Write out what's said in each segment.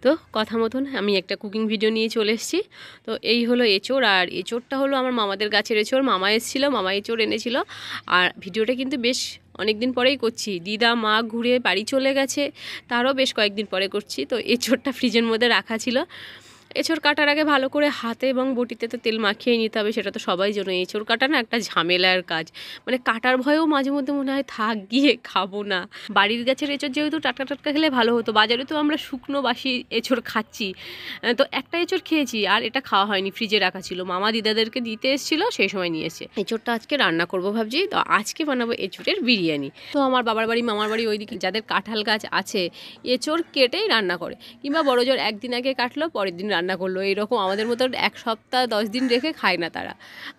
তো কথা মতন আমি একটা কুকিং ভিডিও নিয়ে চলে এসেছি। তো এই হলো এঁচোড়, আর এঁচোড়টা হলো আমার মামাদের গাছের এঁচোড়। মামা এসেছিলো, মামা এঁচোড় এনেছিল। আর ভিডিওটা কিন্তু বেশ অনেক দিন পরেই করছি। দিদা মা ঘুরে বাড়ি চলে গেছে, তারও বেশ কয়েকদিন পরে করছি। তো এঁচোড়টা ফ্রিজের মধ্যে রাখা ছিল। এঁচোড় কাটার আগে ভালো করে হাতে এবং বটিতে তো তেল মাখিয়ে নিতে হবে, সেটা তো সবাই জানে। এঁচোড় কাটা না একটা ঝামেলার কাজ, মানে কাটার ভয়েও মাঝে মধ্যে মনে হয় থাক গিয়ে খাবো না। বাড়ির গাছের এঁচোড় যেহেতু টাটকা টাটকা খেলে ভালো হতো, বাজারে তো আমরা শুকনো বাসি এঁচোড় খাচ্ছি। তো একটা এঁচোড় খেয়েছি, আর এটা খাওয়া হয়নি, ফ্রিজে রাখা ছিল। মামা দিদাদেরকে দিতে এসেছিলো, সেই সময় নিয়ে এসে এঁচোড়টা আজকে রান্না করবো ভাবছি। তো আজকে বানাবো এঁচোড়ের বিরিয়ানি। তো আমার বাবার বাড়ি মামার বাড়ি ওইদিকে যাদের কাঁঠাল গাছ আছে, এঁচোড় কেটেই রান্না করে, কিংবা বড় জোর একদিন আগে কাটলো পরের দিন রান্না করলো, এইরকম। আমাদের মতো এক সপ্তাহ 10 দিন রেখে খায় না তারা।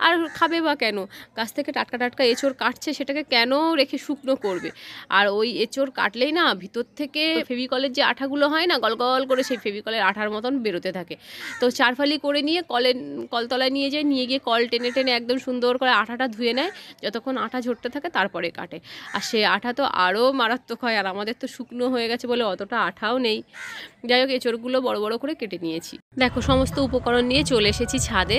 আর খাবে বা কেন? গাছ থেকে টাটকা টাটকা এঁচোড় কাটছে, সেটাকে কেন রেখে শুকনো করবে? আর ওই এঁচোড় কাটলেই না ভিতর থেকে ফেভিকলের যে আঠাগুলো হয় না, গল গল করে, সেই ফেভিকলের আঠার মতন বেরোতে থাকে। তো চারফালি করে নিয়ে কলতলায় নিয়ে গিয়ে কল টেনে টেনে একদম সুন্দর করে আঠাটা ধুয়ে নেয়। যতক্ষণ আঠা ঝরতে থাকে তারপরে কাটে। আর সে আঠা তো আরও মারাত্মক হয়, আর আমাদের তো শুকনো হয়ে গেছে বলে অতটা আঠাও নেই। যাই হোক, এঁচোড়গুলো বড় বড় করে কেটে নিয়েছি। দেখো, সমস্ত উপকরণ নিয়ে চলে এসেছি ছাদে।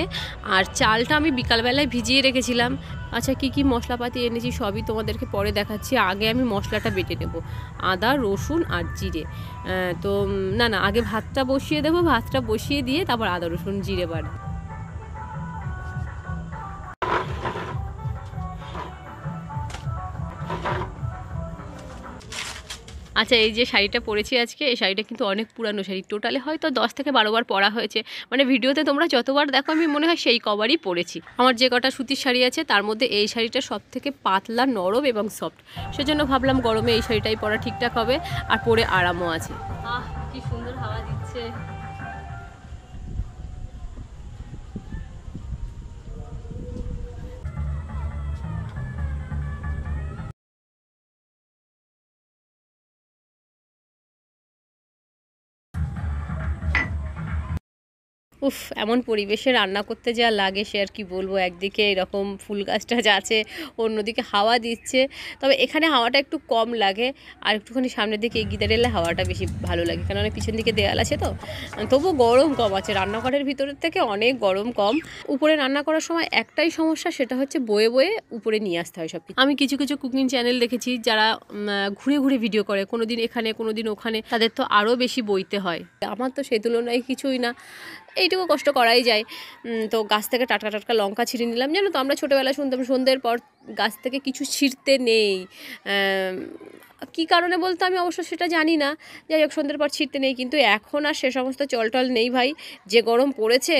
আর চালটা আমি বিকালবেলায় ভিজিয়ে রেখেছিলাম। আচ্ছা, কি কি মশলাপাতি এনেছি সবই তোমাদেরকে পরে দেখাচ্ছি। আগে আমি মশলাটা বেটে নেব, আদা রসুন আর জিরে। তো না, আগে ভাতটা বসিয়ে দেবো, ভাতটা বসিয়ে দিয়ে তারপর আদা রসুন জিরে বাটবো। আচ্ছা, এই যে শাড়িটা পরেছি আজকে, এই শাড়িটা কিন্তু অনেক পুরানো শাড়ি। টোটালে হয়তো 10 থেকে 12 বার পরা হয়েছে। মানে ভিডিওতে তোমরা যতবার দেখো আমি মনে হয় সেই কবারই পরেছি। আমার যে কটা সুতির শাড়ি আছে তার মধ্যে এই শাড়িটা সব থেকে পাতলা, নরম এবং সফট। সেজন্য ভাবলাম গরমে এই শাড়িটাই পরা ঠিকঠাক হবে, আর পরে আরামও আছে। আহ, কি সুন্দর হাওয়া দিচ্ছে। উফ, এমন পরিবেশে রান্না করতে যা লাগে সে আর কি বলবো। একদিকে এরকম ফুল গাছটা যা আছে, অন্যদিকে হাওয়া দিচ্ছে। তবে এখানে হাওয়াটা একটু কম লাগে, আর একটুখানি সামনের দিকে এগিয়ে এলে হাওয়াটা বেশি ভালো লাগে, কেননা পিছন দিকে দেয়াল আছে তো। তবু গরম কম আছে, রান্নাঘরের ভিতরের থেকে অনেক গরম কম। উপরে রান্না করার সময় একটাই সমস্যা, সেটা হচ্ছে বয়ে বয়ে উপরে নিয়ে আসতে হয় সব কিছু। আমি কিছু কিছু কুকিং চ্যানেল দেখেছি যারা ঘুরে ঘুরে ভিডিও করে, কোনোদিন এখানে কোনোদিন ওখানে, তাদের তো আরও বেশি বইতে হয়। আমার তো সেই তুলনায় কিছুই না, এইটুকু কষ্ট করাই যায়। তো গাছ থেকে টাটকা টাটকা লঙ্কা ছিঁড়ে নিলাম। জানো তো, আমরা ছোটোবেলায় শুনতাম সন্ধ্যের পর গাছ থেকে কিছু ছিঁড়তে নেই। কী কারণে বলতো আমি অবশ্য সেটা জানি না। যাই হোক, সন্ধ্যের পর ছিঁড়তে নেই, কিন্তু এখন আর সে সমস্ত চলটল নেই ভাই। যে গরম পড়েছে,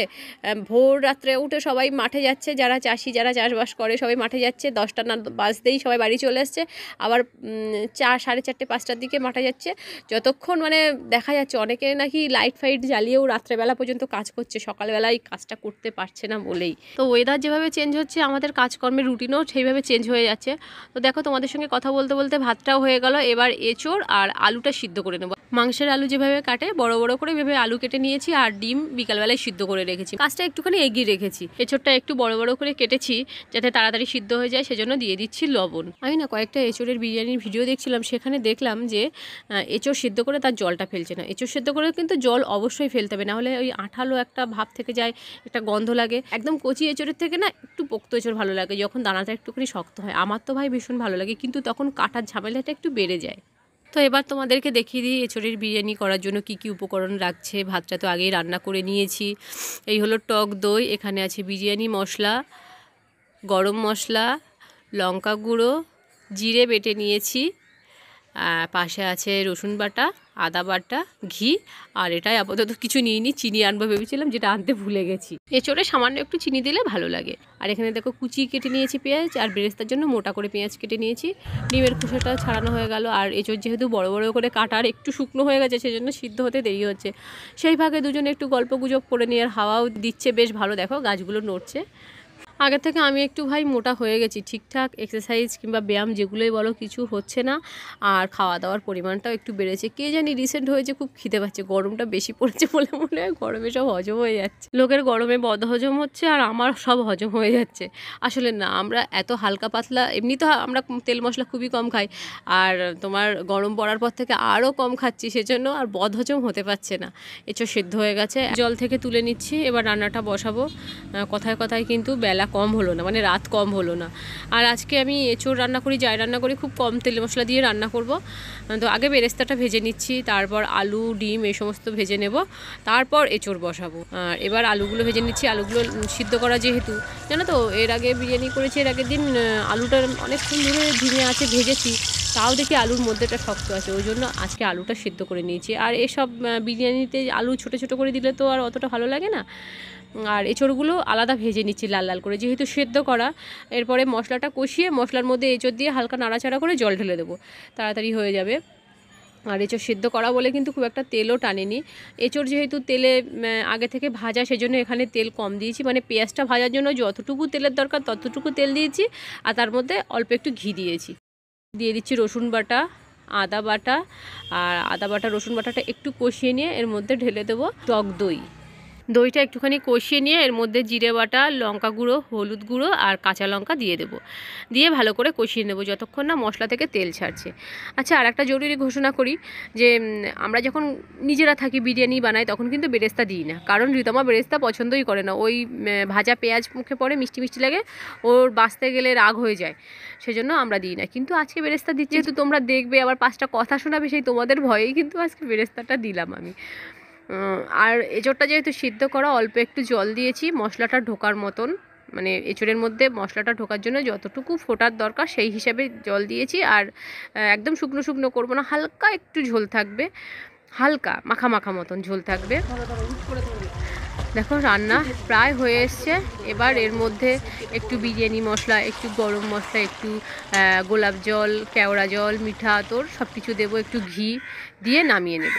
ভোর রাত্রে উঠে সবাই মাঠে যাচ্ছে, যারা চাষি, যারা চাষবাস করে সবাই মাঠে যাচ্ছে। 10টা না বাজতেই সবাই বাড়ি চলে আসছে। আবার 4, 4:30, 5টার দিকে মাঠে যাচ্ছে। যতক্ষণ মানে দেখা যাচ্ছে অনেকে নাকি লাইট ফাইট জ্বালিয়েও রাত্রেবেলা পর্যন্ত কাজ করছে, সকালবেলায় কাজটা করতে পারছে না বলেই। তো ওয়েদার যেভাবে চেঞ্জ হচ্ছে, আমাদের কাজকর্মের রুটিনও সেইভাবে চেঞ্জ হয়ে যাচ্ছে। তো দেখো, তোমাদের সঙ্গে কথা বলতে বলতে ভাতটাও হয়ে গেল। এবার এঁচোড় আর আলুটা সিদ্ধ করে নেব। মাংসের আলু যেভাবে কাটে বড় বড় করে ভেবে আলু কেটে নিয়েছি, আর ডিম বিকালবেলায় সিদ্ধ করে রেখেছি। কাজটা একটুখানি এগিয়ে রেখেছি। এঁচোড়টা একটু বড় বড় করে কেটেছি যাতে তাড়াতাড়ি সিদ্ধ হয়ে যায়, সেজন্য দিয়ে দিচ্ছি লবণ। আমি না কয়েকটা এঁচোড়ের বিরিয়ানির ভিডিও দেখছিলাম, সেখানে দেখলাম যে এঁচোড় সিদ্ধ করে তার জলটা ফেলছে না। এঁচোড় সিদ্ধ করে কিন্তু জল অবশ্যই ফেলতে হবে, নাহলে ওই আঠালো একটা ভাব থেকে যায়, একটা গন্ধ লাগে। একদম কচি এঁচোড়ের থেকে না একটু পোক্ত এঁচোড় ভালো লাগে, যখন দানাটা একটুখানি শক্ত হয়। আমার তো ভাই ভীষণ ভালো লাগে, কিন্তু তখন কাটার ঝামেলাটা একটু বেড়ে যায়। তো এবার তোমাদেরকে দেখিয়ে দিই এঁচোড়ের বিরিয়ানি করার জন্য কি কি উপকরণ লাগছে। ভাতটা তো আগেই রান্না করে নিয়েছি। এই হলো টক দই, এখানে আছে বিরিয়ানি মশলা, গরম মশলা, লঙ্কা গুঁড়ো, জিরে বেটে নিয়েছি, পাশে আছে রসুন বাটা, আদা বাটা, ঘি। আর এটাই আপাতত কিছু নিইনি, চিনি আনবো ভেবেছিলাম, যেটা আনতে ভুলে গেছি। এঁচোড়ে সামান্য একটু চিনি দিলে ভালো লাগে। আর এখানে দেখো কুচি কেটে নিয়েছি পেঁয়াজ, আর বেরেস্তার জন্য মোটা করে পেঁয়াজ কেটে নিয়েছি। ডিমের খোসাটা ছাড়ানো হয়ে গেল। আর এঁচোড় যেহেতু বড় বড় করে কাটা আর একটু শুকনো হয়ে গেছে, সেজন্য সিদ্ধ হতে দেরি হচ্ছে। সেই ভাগে দুজনে একটু গল্প গুজব করে নিয়ে, আর হাওয়াও দিচ্ছে বেশ ভালো। দেখো গাছগুলো নড়ছে। আগে থেকে আমি একটু ভাই মোটা হয়ে গেছি, ঠিকঠাক এক্সারসাইজ কিংবা ব্যায়াম যেগুলোই বলো কিছু হচ্ছে না, আর খাওয়া দাওয়ার পরিমাণটাও একটু বেড়েছে। কে জানি রিসেন্ট হয়েছে, খুব খিদে পাচ্ছে, গরমটা বেশি পড়েছে বলে মনে হয় গরমে সব হজম হয়ে যাচ্ছে। লোকের গরমে বদহজম হচ্ছে আর আমার সব হজম হয়ে যাচ্ছে। আসলে না, আমরা এত হালকা পাতলা, এমনি তো আমরা তেল মশলা খুবই কম খাই, আর তোমার গরম পড়ার পর থেকে আরও কম খাচ্ছি, সেজন্য আর বদহজম হতে পারছে না। এঁচোড় সেদ্ধ হয়ে গেছে, জল থেকে তুলে নিচ্ছি, এবার রান্নাটা বসাবো। কথায় কথায় কিন্তু বেলা কম হলো না, মানে রাত কম হলো না। আর আজকে আমি এঁচোড় রান্না করি, যাই রান্না করি খুব কম তেল মশলা দিয়ে রান্না করব। তো আগে বেরেস্তাটা ভেজে নিচ্ছি, তারপর আলু ডিম এই সমস্ত ভেজে নেব, তারপর এঁচোড় বসাবো। আর এবার আলুগুলো ভেজে নিচ্ছি, আলুগুলো সিদ্ধ করা যেহেতু, জানো তো এর আগে বিরিয়ানি করেছি, এর আগের দিন আলুটা অনেকক্ষণ ধরে ধিমে আছে ভেজেছি, তাও দেখি আলুর মধ্যেটা শক্ত আছে, ওই জন্য আজকে আলুটা সিদ্ধ করে নিয়েছি। আর এসব বিরিয়ানিতে আলু ছোটো ছোটো করে দিলে তো আর অতটা ভালো লাগে না। আর এঁচোড়গুলো আলাদা ভেজে নিচ্ছি লাল লাল করে, যেহেতু সেদ্ধ করা। এরপরে মশলাটা কষিয়ে মশলার মধ্যে এঁচোড় দিয়ে হালকা নাড়াচাড়া করে জল ঢেলে দেবো, তাড়াতাড়ি হয়ে যাবে। আর এঁচোড় সেদ্ধ করা বলে কিন্তু খুব একটা তেলও টানেনি। এঁচোড় যেহেতু তেলে আগে থেকে ভাজা, সেজন্য এখানে তেল কম দিয়েছি, মানে পেঁয়াজটা ভাজার জন্য যতটুকু তেলের দরকার ততটুকু তেল দিয়েছি, আর তার মধ্যে অল্প একটু ঘি দিয়েছি। দিয়ে দিচ্ছি রসুন বাটা, আদা বাটা, আর আদা বাটা রসুন বাটাটা একটু কষিয়ে নিয়ে এর মধ্যে ঢেলে দেবো টক দই। দইটা একটুখানি কষিয়ে নিয়ে এর মধ্যে জিরে বাটা, লঙ্কা গুঁড়ো, হলুদ গুঁড়ো আর কাঁচা লঙ্কা দিয়ে দেবো, দিয়ে ভালো করে কষিয়ে নেবো যতক্ষণ না মশলা থেকে তেল ছাড়ছে। আচ্ছা, আর একটা জরুরি ঘোষণা করি, যে আমরা যখন নিজেরা থাকি বিরিয়ানি বানাই তখন কিন্তু বেরেস্তা দিই না, কারণ রিতমা বেরেস্তা পছন্দই করে না। ওই ভাজা পেঁয়াজ মুখে পড়ে, মিষ্টি মিষ্টি লাগে, ওর বাঁচতে গেলে রাগ হয়ে যায়, সেজন্য আমরা দিই না। কিন্তু আজকে বেরেস্তা দিচ্ছি, যেহেতু তোমরা দেখবে আবার 5টা কথা শোনাবে, সেই তোমাদের ভয়েই কিন্তু আজকে বেরেস্তাটা দিলাম আমি। আর এঁচোড়টা যেহেতু সিদ্ধ করা, অল্প একটু জল দিয়েছি মশলাটা ঢোকার মতন, মানে এঁচোড়ের মধ্যে মশলাটা ঢোকার জন্য যতটুকু ফোটার দরকার সেই হিসাবে জল দিয়েছি। আর একদম শুকনো শুকনো করবো না, হালকা একটু ঝোল থাকবে, হালকা মাখা মাখা মতন ঝোল থাকবে। দেখো রান্না প্রায় হয়ে এসছে। এবার এর মধ্যে একটু বিরিয়ানি মশলা, একটু গরম মশলা, একটু গোলাপ জল, কেওড়া জল, মিঠা আতর সব কিছু দেবো, একটু ঘি দিয়ে নামিয়ে নেব।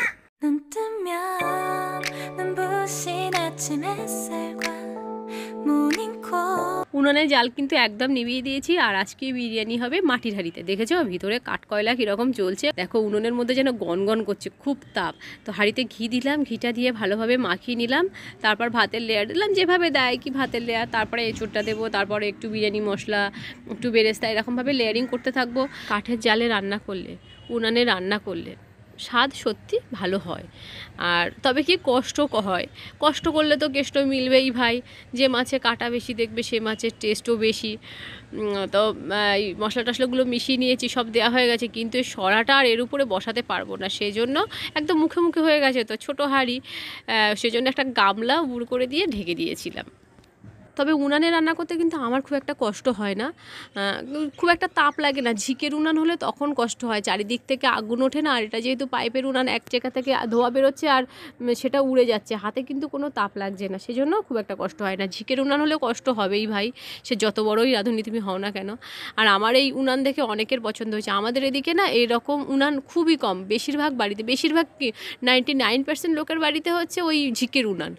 উনুনের জাল কিন্তু একদম নিভিয়ে দিয়েছি, আর আজকে বিরিয়ানি হবে মাটির হাঁড়িতে। দেখেছো ভিতরে কাঠকয়লা কীরকম জ্বলছে, দেখো উনুনের মধ্যে যেন গনগন করছে, খুব তাপ। তো হাঁড়িতে ঘি দিলাম, ঘিটা দিয়ে ভালোভাবে মাখিয়ে নিলাম, তারপর ভাতের লেয়ার দিলাম, যেভাবে দেয় কি ভাতের লেয়ার, তারপরে এঁচোড়টা দেবো, তারপরে একটু বিরিয়ানি মশলা, একটু বেরেস্তা, এরকমভাবে লেয়ারিং করতে থাকবো। কাঠের জালে রান্না করলে, উনানে রান্না করলে স্বাদ সত্যি ভালো হয়। আর তবে কি কষ্ট হয়, কষ্ট করলে তো কেষ্ট মিলবেই ভাই। যে মাছে কাটা বেশি দেখবে সে মাছের টেস্টও বেশি। তো এই মশলা টশলাগুলো মিশিয়ে নিয়েছি, সব দেওয়া হয়ে গেছে, কিন্তু এই সরাটা আর এর উপরে বসাতে পারবো না, সেই জন্য একদম মুখে মুখে হয়ে গেছে তো ছোটো হাঁড়ি, সেজন্য একটা গামলা উড় করে দিয়ে ঢেকে দিয়েছিলাম। তবে উনানে রান্না করতে কিন্তু আমার খুব একটা কষ্ট হয় না, খুব একটা তাপ লাগে না। ঝিকের উনান হলে তখন কষ্ট হয়, চারিদিক থেকে আগুন ওঠে না, আর এটা যেহেতু পাইপের উনান, এক জায়গা থেকে ধোয়া বেরোচ্ছে আর সেটা উড়ে যাচ্ছে, হাতে কিন্তু কোনো তাপ লাগছে না, সেজন্য খুব একটা কষ্ট হয় না। ঝিকের উনান হলে কষ্ট হবেই ভাই, সে যত বড়ই রাঁধুনি তুমি হও না কেন। আর আমার এই উনান দেখে অনেকের পছন্দ হয়েছে। আমাদের এদিকে না এরকম উনান খুবই কম, বেশিরভাগ বাড়িতে, বেশিরভাগ কি 99% লোকের বাড়িতে হচ্ছে ওই ঝিকের উনান।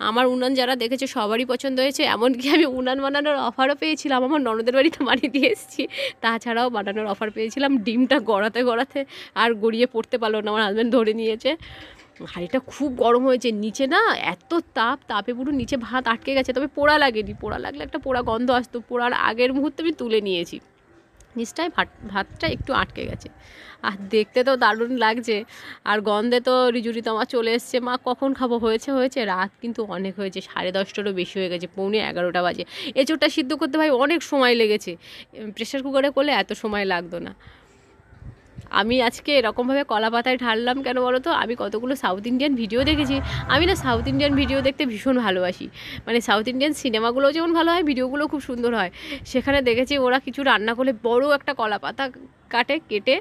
আমার উনান যারা দেখেছে সবারই পছন্দ হয়েছে, এমনকি আমি উনান বানানোর অফারও পেয়েছিলাম, আমার ননদের বাড়িতে বানিয়ে দিয়ে এসেছি। তাছাড়াও বানানোর অফার পেয়েছিলাম, ডিমটা গড়াতে গড়াতে আর গড়িয়ে পড়তে পারলো না, আমার হাজব্যান্ড ধরে নিয়েছে। হাঁড়িটা খুব গরম হয়েছে, নিচে না এত তাপে পুরো নিচে ভাত আটকে গেছে, তবে পোড়া লাগেনি, পোড়া লাগলে একটা পোড়া গন্ধ আসতো, পোড়ার আগের মুহূর্তে আমি তুলে নিয়েছি, নিচটায় ভাতটা একটু আটকে গেছে। আর দেখতে তো দারুণ লাগছে, আর গন্ধে তো রিজুরি তোমার চলে এসছে, মা কখন খাবো, হয়েছে রাত কিন্তু অনেক হয়েছে, 10:30টারও বেশি হয়ে গেছে, 11:45 বাজে। এঁচোড়টা সিদ্ধ করতে ভাই অনেক সময় লেগেছে, প্রেশার কুকারে করলে এত সময় লাগতো না। আমি আজকে এরকমভাবে কলা পাতায় ঢাললাম কেন বলো তো, আমি কতগুলো সাউথ ইন্ডিয়ান ভিডিও দেখেছি, আমি না সাউথ ইন্ডিয়ান ভিডিও দেখতে ভীষণ ভালোবাসি, মানে সাউথ ইন্ডিয়ান সিনেমাগুলোও যেমন ভালো হয়, ভিডিওগুলো খুব সুন্দর হয়। সেখানে দেখেছি ওরা কিছু রান্না করলে বড় একটা কলা পাতা কাটে, কেটে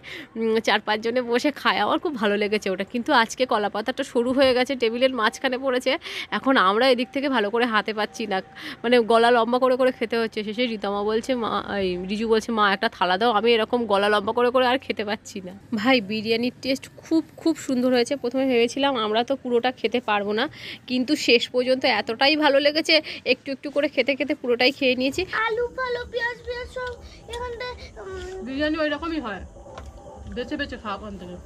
4-5 জনে বসে খায়। আমার খুব ভালো লেগেছে ওটা। কিন্তু আজকে কলা পাতাটা সরু হয়ে গেছে, টেবিলের মাঝখানে পড়েছে। এখন আমরা এদিক থেকে ভালো করে হাতে পাচ্ছি না, মানে গলা লম্বা করে করে খেতে হচ্ছে। শেষে রীতমা বলছে, মা এই রিজু বলছে, মা একটা থালা দাও, আমি এরকম গলা লম্বা করে করে আর খেতে পাচ্ছি না। ভাই বিরিয়ানির টেস্ট খুব খুব সুন্দর হয়েছে। প্রথমে ভেবেছিলাম আমরা তো পুরোটা খেতে পারবো না, কিন্তু শেষ পর্যন্ত এতটাই ভালো লেগেছে, একটু একটু করে খেতে খেতে পুরোটাই খেয়ে নিয়েছি। আলু ফালু পেঁয়াজ সব এখানটা বিরিয়ানি ওই রকমই হয়, বেছে বেছে খাওয়া থেকে।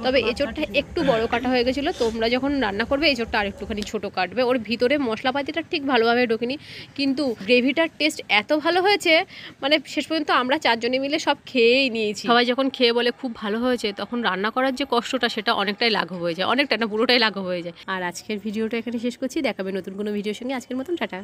তবে এঁচোড়টা একটু বড় কাটা হয়ে গেছিলো। তোমরা যখন রান্না করবে এঁচোড়টা আর একটুখানি ছোটো কাটবে। ওর ভিতরে মশলাপাতিটা ঠিক ভালোভাবে ঢোকেনি, কিন্তু গ্রেভিটার টেস্ট এত ভালো হয়েছে, মানে শেষ পর্যন্ত আমরা 4 জনে মিলে সব খেয়েই নিয়েছি। সবাই যখন খেয়ে বলে খুব ভালো হয়েছে, তখন রান্না করার যে কষ্টটা সেটা অনেকটাই লাঘব হয়ে যায়, অনেকটা না পুরোটাই লাঘব হয়ে যায়। আর আজকের ভিডিওটা এখানে শেষ করছি। দেখাবে নতুন কোনো ভিডিওর সঙ্গে। আজকের মতন টাটা।